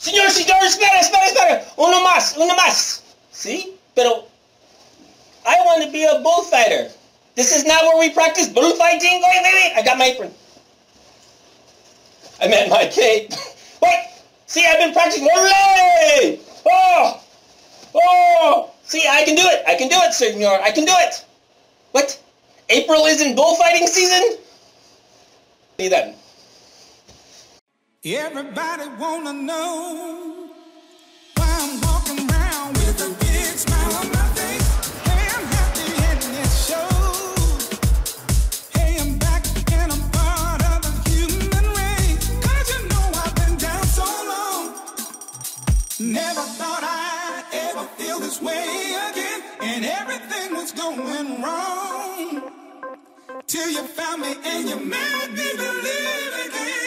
Señor, espera. Uno más. See? Pero I want to be a bullfighter. This is not where we practice bullfighting. Wait. I got my apron. I meant my cape. Wait. See, I've been practicing. Hooray! Oh! See, I can do it, senor. I can do it. What? April isn't bullfighting season? See then. Everybody wanna know why I'm walking around with a big smile on my face. Hey, I'm happy in this show. Hey, I'm back and I'm part of the human race. 'Cause you know I've been down so long. Never thought I'd ever feel this way again. And everything was going wrong. Till you found me and you made me believe again.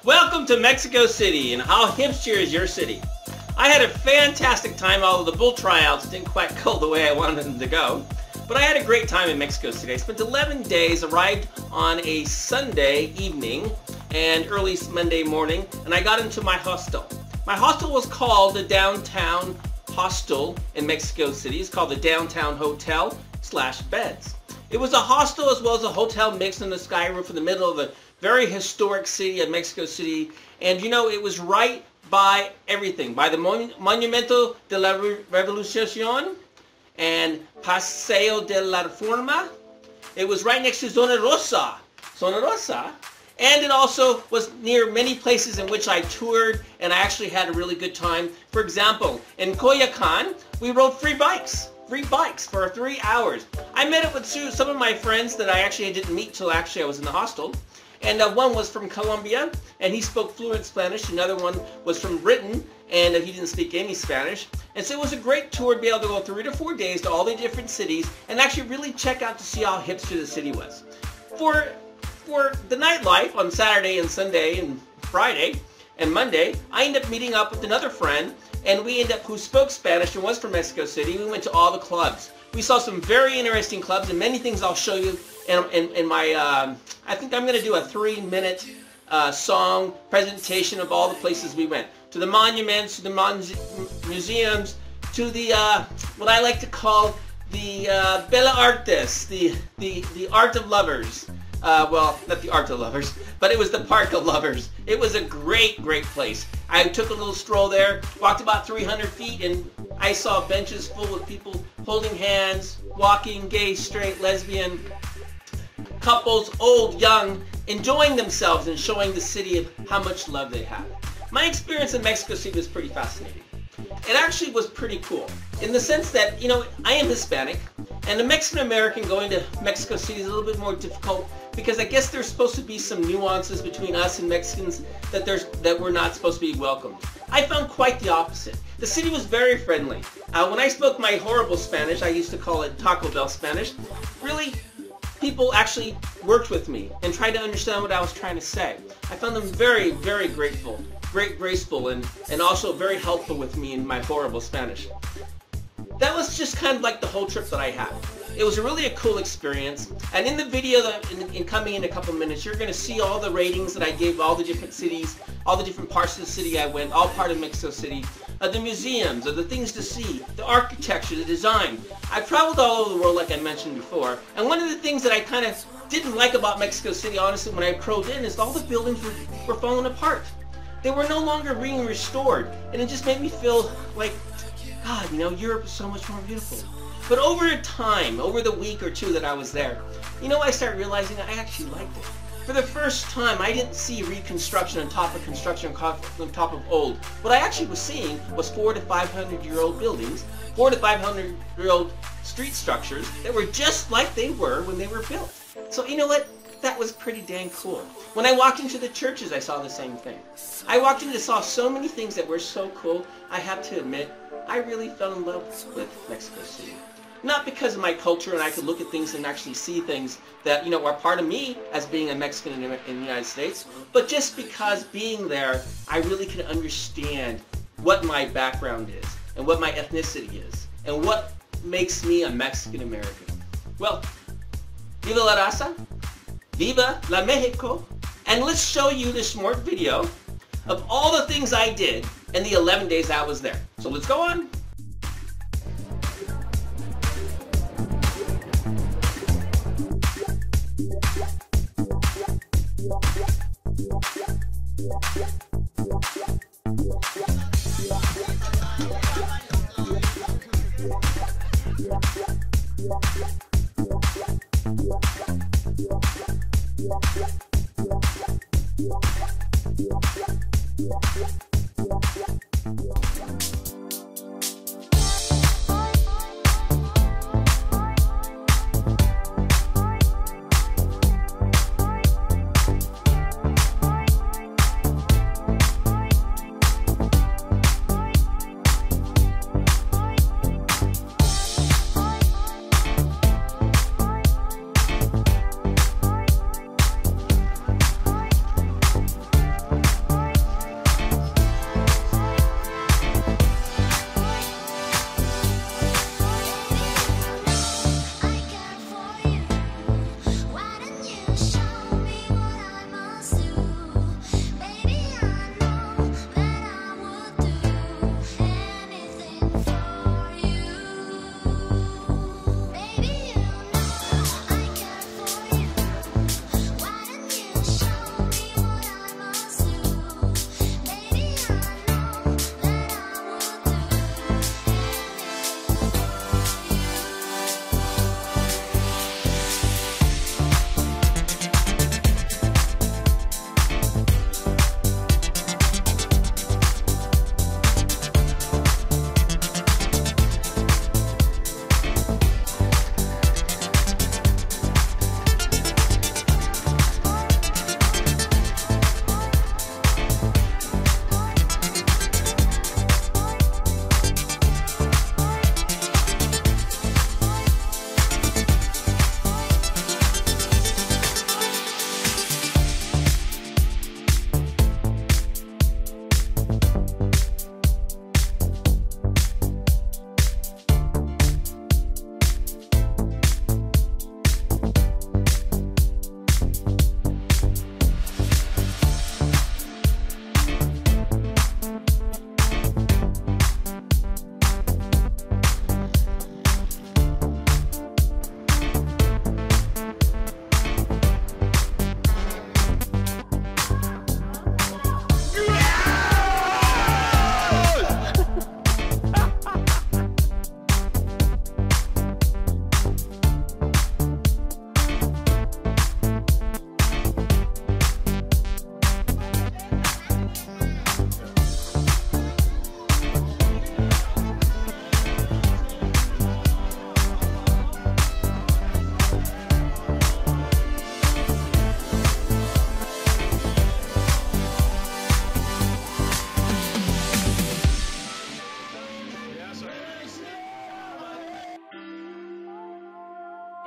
Welcome to Mexico City, and how hipster is your city? I had a fantastic time, although the bull tryouts didn't quite go the way I wanted them to go. But I had a great time in Mexico City. I spent 11 days, arrived on a Sunday evening and early Monday morning, and I got into my hostel. My hostel was called the Downtown Hostel in Mexico City. It's called the Downtown Hotel / Beds. It was a hostel as well as a hotel mixed in the sky roof in the middle of the very historic city of Mexico City. And you know, it was right by everything, by the Monumento de la Revolución and Paseo de la Reforma. It was right next to Zona Rosa. And it also was near many places in which I toured, and I actually had a really good time. For example, in Coyoacan, we rode free bikes for 3 hours. I met up with some of my friends that I actually didn't meet till I was in the hostel. And one was from Colombia, and he spoke fluent Spanish. Another one was from Britain, and he didn't speak any Spanish. And so it was a great tour to be able to go 3 to 4 days to all the different cities and actually really check out to see how hipster the city was. For the nightlife on Saturday and Sunday and Friday and Monday, I ended up meeting up with another friend, and we ended up, who spoke Spanish and was from Mexico City. We went to all the clubs. We saw some very interesting clubs, and many things I'll show you in my, I think I'm going to do a 3-minute song presentation of all the places we went. To the monuments, to the museums, to the, what I like to call the Bella Artes, the art of lovers. Well, not the art of lovers, but it was the park of lovers. It was a great place. I took a little stroll there, walked about 300 feet, and I saw benches full of people holding hands, walking, gay, straight, lesbian, couples, old, young, enjoying themselves and showing the city of how much love they have. My experience in Mexico City was pretty fascinating. It actually was pretty cool in the sense that, you know, I am Hispanic, and a Mexican American going to Mexico City is a little bit more difficult because I guess there's supposed to be some nuances between us and Mexicans that we're not supposed to be welcomed. I found quite the opposite. The city was very friendly. When I spoke my horrible Spanish, I used to call it Taco Bell Spanish, really people actually worked with me and tried to understand what I was trying to say. I found them very grateful, graceful, and also very helpful with me in my horrible Spanish. That was just kind of like the whole trip that I had. It was really a cool experience, and in the video that coming in a couple minutes, you're going to see all the ratings that I gave all the different cities, all the different parts of the city I went, all part of Mexico City, the museums, the things to see, the architecture, the design. I traveled all over the world like I mentioned before, and one of the things that I kind of didn't like about Mexico City, honestly, when I drove in, is all the buildings were falling apart. They were no longer being restored, and it just made me feel like, God, you know, Europe is so much more beautiful. But over time, over the week or two that I was there, you know, I started realizing I actually liked it. For the first time, I didn't see reconstruction on top of construction on top of old. What I actually was seeing was 400 to 500-year-old buildings, 400 to 500-year-old street structures that were just like they were when they were built. So you know what? That was pretty dang cool. When I walked into the churches, I saw the same thing. I walked in and saw so many things that were so cool. I have to admit, I really fell in love with Mexico City. not because of my culture and I could look at things and actually see things that, you know, are part of me as being a Mexican in the United States, but just because being there, I really can understand what my background is and what my ethnicity is and what makes me a Mexican American. Well, viva la raza, viva la Mexico, and let's show you this short video of all the things I did in the 11 days I was there. So let's go on.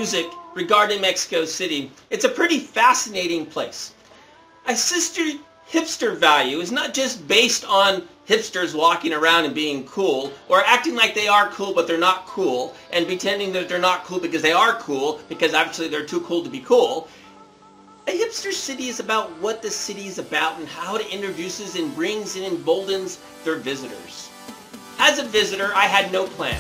Music regarding Mexico City. It's a pretty fascinating place. A sister hipster value is not just based on hipsters walking around and being cool or acting like they are cool but they're not cool and pretending that they're not cool because they are cool because actually they're too cool to be cool. A hipster city is about what the city is about and how it introduces and brings and emboldens their visitors. As a visitor, I had no plan.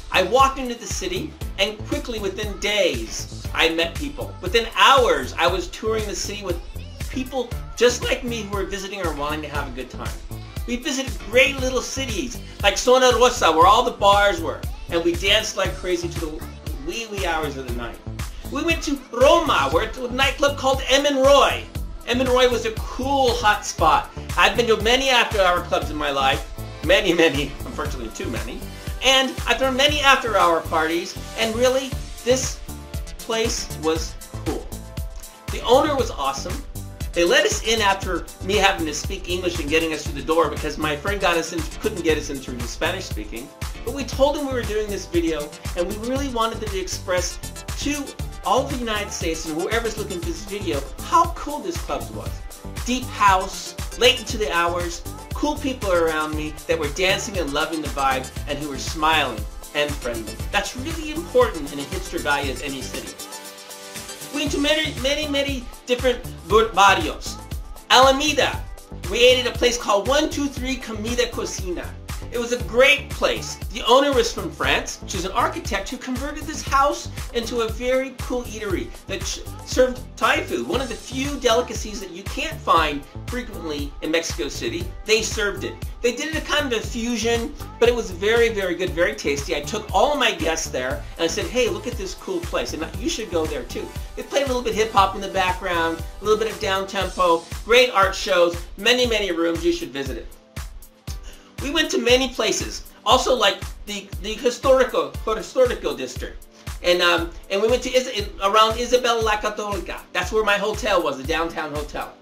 I walked into the city and quickly within days I met people. Within hours I was touring the city with people just like me who were visiting or wanting to have a good time. We visited great little cities like Zona Rosa where all the bars were and we danced like crazy to the wee hours of the night. We went to Roma where it's a nightclub called M.E.X.I.C.O. M.E.X.I.C.O was a cool hot spot. I've been to many after-hour clubs in my life. Many, unfortunately too many. And I've thrown many after-hour parties, and really, this place was cool. The owner was awesome. They let us in after me having to speak English and getting us through the door because my friend got us in, couldn't get us in through the Spanish speaking. But we told them we were doing this video, and we really wanted them to express to all of the United States and whoever's looking at this video how cool this club was. Deep house, late into the hours, cool people around me that were dancing and loving the vibe and who were smiling and friendly. That's really important in a hipster guy as any city. We went to many different barrios. Alameda, we ate at a place called 123 Comida Cocina. It was a great place. The owner was from France. She's an architect who converted this house into a very cool eatery that served Thai food, one of the few delicacies that you can't find frequently in Mexico City. They served it. They did it a kind of a fusion, but it was very, very good, very tasty. I took all of my guests there and I said, hey, look at this cool place, and you should go there too. They played a little bit hip-hop in the background, a little bit of down-tempo, great art shows, many rooms. You should visit it. We went to many places, also like the historical district, and we went to around Isabel La Católica. That's where my hotel was, the downtown hotel.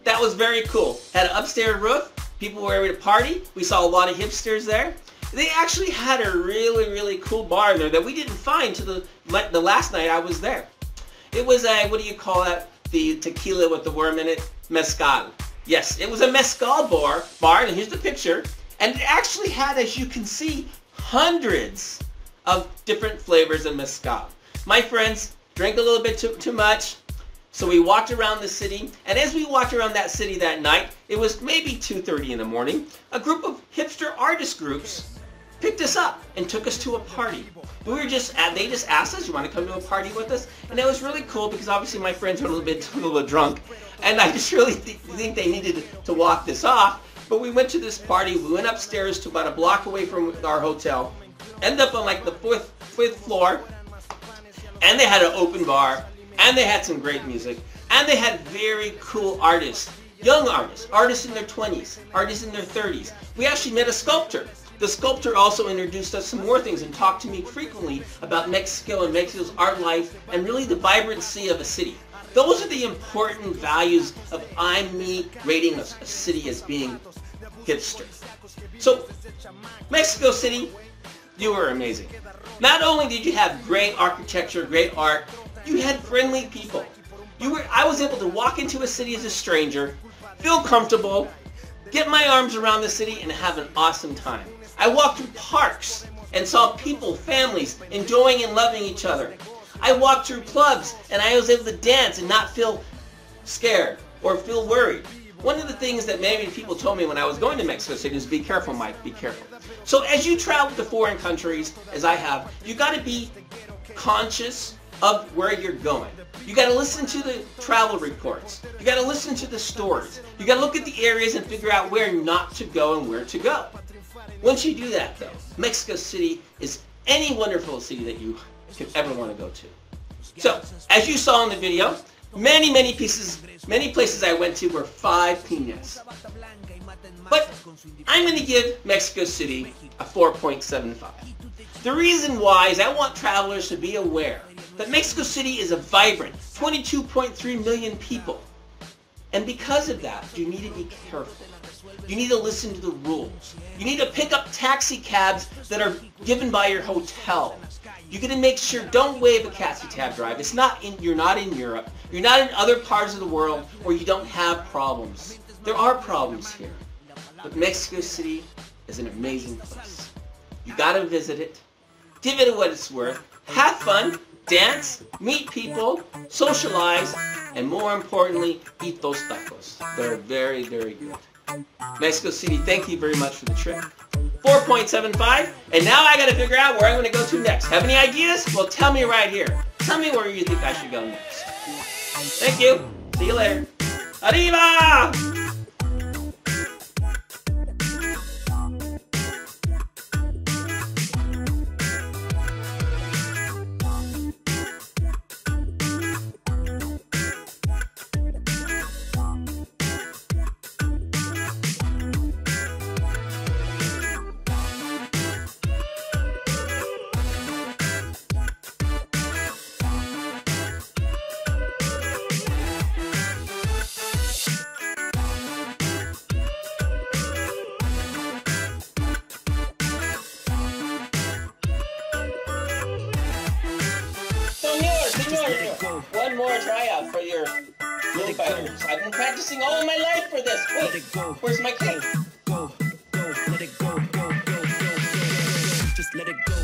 That was very cool. Had an upstairs roof. People were able to party. We saw a lot of hipsters there. They actually had a really cool bar there that we didn't find to the last night I was there. It was a, what do you call that? The tequila with the worm in it? Mezcal. Yes, it was a mezcal bar, and here's the picture. And it actually had, as you can see, hundreds of different flavors of mezcal. My friends drank a little bit too much, so we walked around the city. And as we walked around that city that night, it was maybe 2:30 in the morning, a group of hipster artist groups picked us up and took us to a party. They just asked us, you want to come to a party with us? And it was really cool because obviously my friends were a little bit drunk, and I just really think they needed to walk this off. But we went to this party. We went upstairs to about a block away from our hotel, ended up on like the fifth floor, and they had an open bar, and they had some great music, and they had very cool artists, young artists, artists in their 20s, artists in their 30s. We actually met a sculptor. The sculptor also introduced us some more things and talked to me frequently about Mexico and Mexico's art life and really the vibrancy of a city. Those are the important values of I'm.Me rating a city as being hipster. So, Mexico City, you were amazing. Not only did you have great architecture, great art, you had friendly people. I was able to walk into a city as a stranger, feel comfortable, get my arms around the city, and have an awesome time. I walked through parks and saw people, families, enjoying and loving each other. I walked through clubs and I was able to dance and not feel scared or feel worried. One of the things that many people told me when I was going to Mexico City is be careful, Mike, be careful. So as you travel to foreign countries, as I have, you got to be conscious of where you're going. You got to listen to the travel reports. You got to listen to the stories. You got to look at the areas and figure out where not to go and where to go. Once you do that, though, Mexico City is any wonderful city that you could ever want to go to. So, as you saw in the video, many places I went to were 5 piñas. But I'm going to give Mexico City a 4.75. The reason why is I want travelers to be aware that Mexico City is a vibrant 22.3 million people. And because of that, you need to be careful. You need to listen to the rules. You need to pick up taxi cabs that are given by your hotel. You got to make sure, don't wave a taxi cab drive. You're not in Europe. You're not in other parts of the world where you don't have problems. There are problems here. But Mexico City is an amazing place. You got to visit it. Give it what it's worth. Have fun, dance, meet people, socialize, and more importantly, eat those tacos. They're very, very good. Mexico City, thank you very much for the trip. 4.75, and now I gotta figure out where I'm gonna go to next. Have any ideas? Well, tell me right here. Tell me where you think I should go next. Thank you. See you later. Arriba! One more tryout for your Mini Fighters. I've been practicing all my life for this. Wait, where's my king? Go, let it go, just let it go.